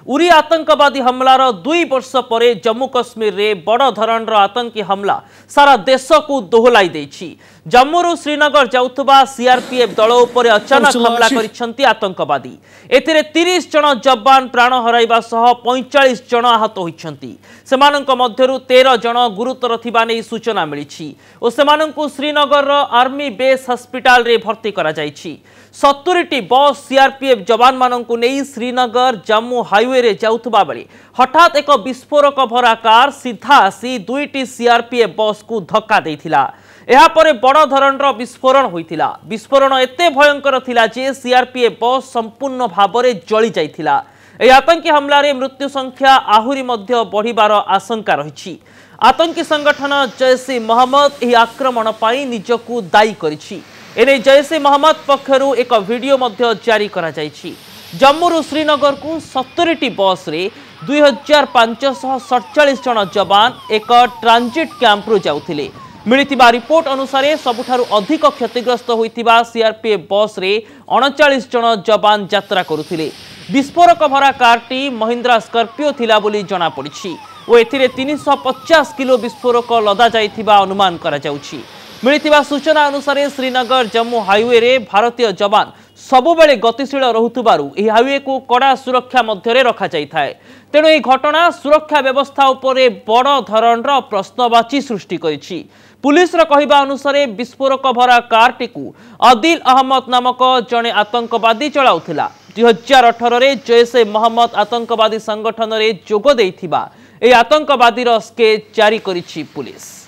उरी आतंकवादी हमलार 2 वर्ष पर जम्मू कश्मीर रे बड़ धरणर आतंकी हमला सारा देश को दोहलाई देछि। जम्मू श्रीनगर जाउथबा सीआरपीएफ दल उपर अचानक हमला करिसेंती आतंकवादी। एथिरे 30 जन जवान प्राण हराइबा सह 45 जन आहत होइछंती। सेमानंक मध्यरु 13 जन गुरुतर थिबा नै सूचना मिलिछि ओ सेमानंकु श्रीनगर आर्मी बेस हॉस्पिटल रे भर्ती करा जाइछि। 70टी बस सीआरपीएफ जवान मानंकु नै श्रीनगर जम्मू हाईवे रे जाउथबा बेले हठात एक विस्फोरक भरा कार सीधा आसी 2टी सीआरपीएफ बस को धक्का देइथिला। एहा परे बड़ धरणर विस्फोरण होइथिला। विस्फोरण एते भयंकर थिला जे सीआरपीएफ बस संपूर्ण भाबरे जळी जाइथिला। ए आतंकी हमला रे मृत्यु संख्या आहुरी मध्य बढ़िबार आशंका रहिछि। आतंकी संगठन जैश ए मोहम्मद एही आक्रमण पाई निजकु दायी करिछि। एने जैश ए मोहम्मद पक्षरु एक वीडियो मध्य जारी करा जाइछि। जम्मू श्रीनगर को 70टी बस रे 2547 जन जवान एक ट्रांजिट कैंप रु जाउथिले। मिलिथिबा रिपोर्ट अनुसार सबुठारु अधिक क्षतिग्रस्त होइथिबा सीआरपीएफ बस रे 39 जन जवान यात्रा करुथिले। विस्फोरक भरा कारटी महिंद्रा स्कॉर्पियो थिला बोली जणा पड़िछि ओ एथिरे 350 किलो विस्फोरक लदा जाइथिबा अनुमान करा जाउछि। मिलिथिबा सूचना अनुसार श्रीनगर जम्मू हाईवे रे भारतीय जवान सबुबेले गतिशील रहुथबारु एही हाईवे को कड़ा सुरक्षा मध्यरे रखा जाइथाय। तेणु एही घटना सुरक्षा व्यवस्था उपरे बड़ धरणर प्रश्नवाची सृष्टि करिछि। पुलिस रा कहिबा अनुसार विस्फोरक भरा कारटी को आदिल अहमद नामक जने आतंकवादी चलाउथिला। 2018 रे जैश ए मोहम्मद आतंकवादी संगठन रे जोग देइथिबा ए आतंकवादी रो स्केच जारी करिछि पुलिस।